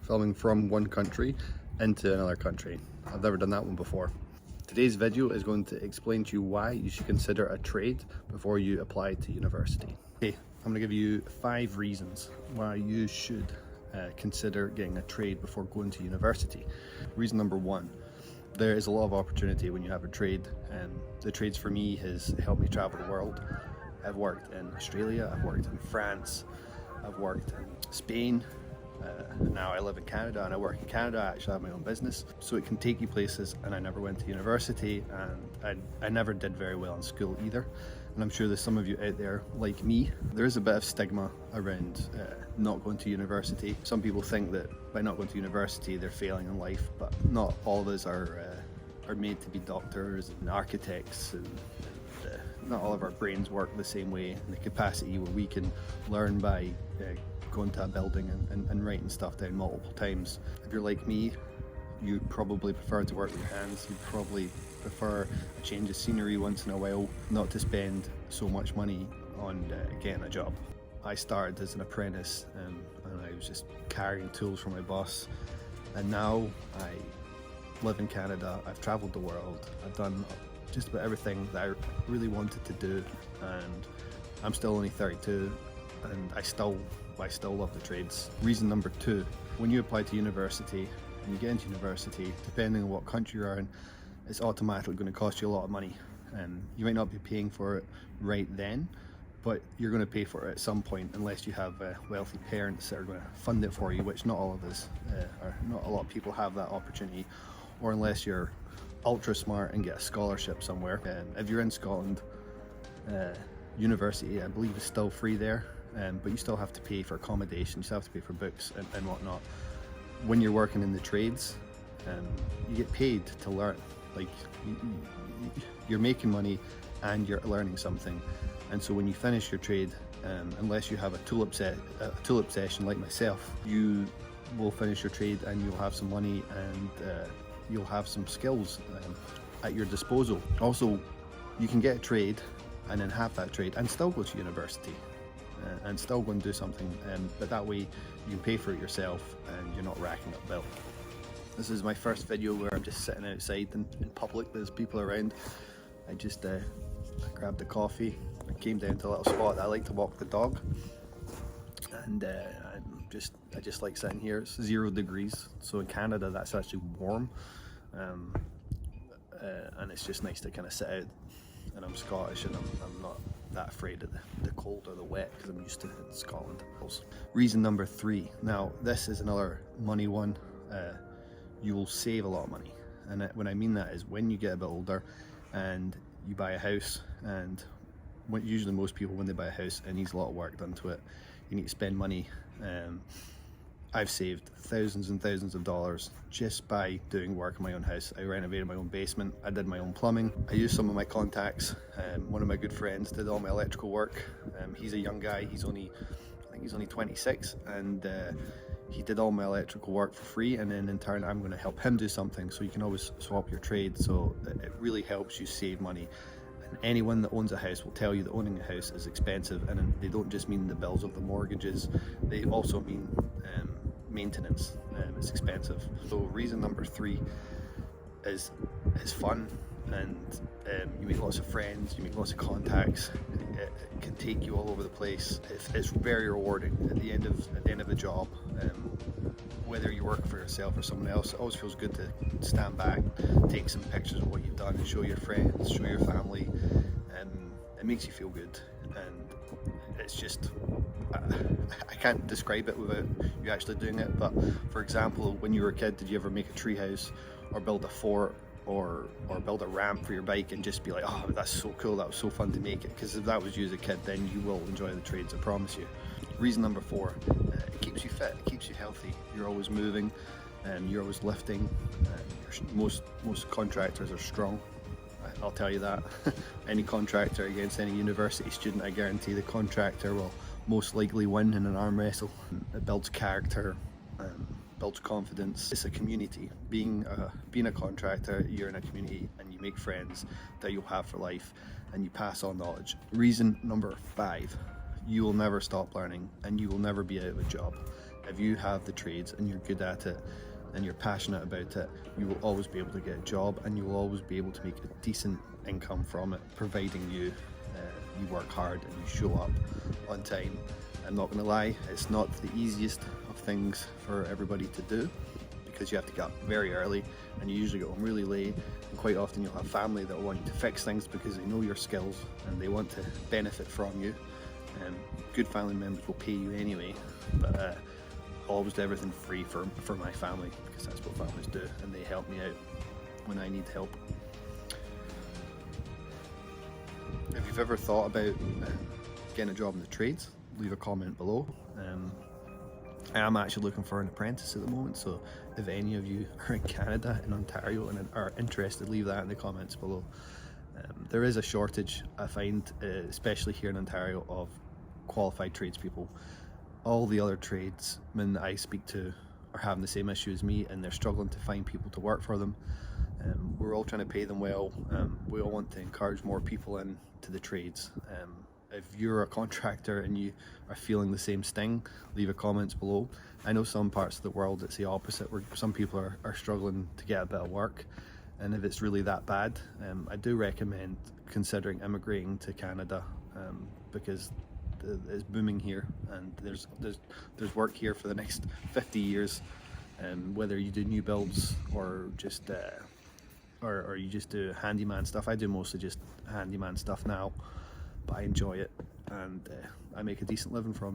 filming from one country into another country. I've never done that one before. Today's video is going to explain to you why you should consider a trade before you apply to university. Okay, I'm going to give you 5 reasons why you should consider getting a trade before going to university. Reason number 1, there is a lot of opportunity when you have a trade, and the trades for me has helped me travel the world. I've worked in Australia, I've worked in France, I've worked in Spain. Now I live in Canada and I work in Canada. I actually have my own business, so it can take you places. And I never went to university, and I never did very well in school either. And I'm sure there's some of you out there like me. There is a bit of stigma around not going to university. Some people think that by not going to university they're failing in life, but not all of us are made to be doctors and architects, and not all of our brains work the same way in the capacity where we can learn by going to a building and writing stuff down multiple times. If you're like me, you probably prefer to work with your hands. You probably prefer a change of scenery once in a while, not to spend so much money on getting a job. I started as an apprentice, and I was just carrying tools for my boss, and now I live in Canada. I've traveled the world. I've done just about everything that I really wanted to do, and I'm still only 32, and I still love the trades. Reason number 2, when you apply to university and you get into university, depending on what country you're in, it's automatically going to cost you a lot of money. You might not be paying for it right then, but you're going to pay for it at some point, unless you have wealthy parents that are going to fund it for you, which not all of us, or not a lot of people have that opportunity, or unless you're ultra smart and get a scholarship somewhere. If you're in Scotland, university I believe is still free there, but you still have to pay for accommodation, you still have to pay for books and whatnot. When you're working in the trades, you get paid to learn. Like, you're making money and you're learning something. And so when you finish your trade, unless you have a tulip session like myself, you will finish your trade and you'll have some money, and you'll have some skills at your disposal. Also, you can get a trade and then have that trade and still go to university and still go and do something, but that way you can pay for it yourself and you're not racking up bill. This is my first video where I'm just sitting outside in public. There's people around. I just I grabbed a coffee. I came down to a little spot that I like to walk the dog, and I just like sitting here. It's 0 degrees, so in Canada that's actually warm, and it's just nice to kind of sit out. And I'm Scottish, and I'm not that afraid of the cold or the wet because I'm used to it in Scotland. Reason number 3. Now this is another money one. You will save a lot of money, and when I mean that is when you get a bit older and you buy a house, and usually most people, when they buy a house, it needs a lot of work done to it. You need to spend money. I've saved thousands and thousands of dollars just by doing work in my own house. I renovated my own basement, I did my own plumbing, I used some of my contacts. One of my good friends did all my electrical work. He's a young guy, I think he's only 26, and he did all my electrical work for free, and then in turn I'm going to help him do something. So you can always swap your trade, so it really helps you save money. And anyone that owns a house will tell you that owning a house is expensive, and they don't just mean the bills of the mortgages, they also mean maintenance. It's expensive. So reason number 3 is fun, and you make lots of friends, you make lots of contacts. It can take you all over the place. It's very rewarding at the end of the job. Whether you work for yourself or someone else, it always feels good to stand back, take some pictures of what you've done, and show your friends, show your family. It makes you feel good, and it's just, I can't describe it without you actually doing it. But for example, when you were a kid, did you ever make a tree house or build a fort or build a ramp for your bike and just be like, oh, that's so cool, that was so fun to make it? Because if that was you as a kid, then you will enjoy the trades, I promise you. Reason number 4, it keeps you fit, it keeps you healthy. You're always moving, and you're always lifting. Most contractors are strong, I'll tell you that. Any contractor against any university student, I guarantee the contractor will most likely win in an arm wrestle. It builds character, builds confidence. It's a community. Being a contractor, you're in a community and you make friends that you'll have for life, and you pass on knowledge. Reason number 5, you will never stop learning and you will never be out of a job. If you have the trades and you're good at it and you're passionate about it, you will always be able to get a job, and you will always be able to make a decent income from it, providing you work hard and you show up on time. I'm not going to lie, it's not the easiest of things for everybody to do, because you have to get up very early and you usually get home really late, and quite often you'll have family that want you to fix things because they know your skills and they want to benefit from you. Good family members will pay you anyway, but always do everything free for my family, because that's what families do, and they help me out when I need help. If you've ever thought about getting a job in the trades, leave a comment below. I am actually looking for an apprentice at the moment, so if any of you are in Canada, in Ontario, and are interested, leave that in the comments below. There is a shortage, I find, especially here in Ontario, of qualified tradespeople. All the other tradesmen that I speak to are having the same issue as me, and they're struggling to find people to work for them. We're all trying to pay them well. We all want to encourage more people into the trades. If you're a contractor and you are feeling the same sting, leave a comments below. I know some parts of the world it's the opposite, where some people are struggling to get a bit of work, and if it's really that bad, I do recommend considering immigrating to Canada, because it's booming here, and there's work here for the next 50 years, whether you do new builds or just or you just do handyman stuff. I do mostly just handyman stuff now, but I enjoy it, and I make a decent living from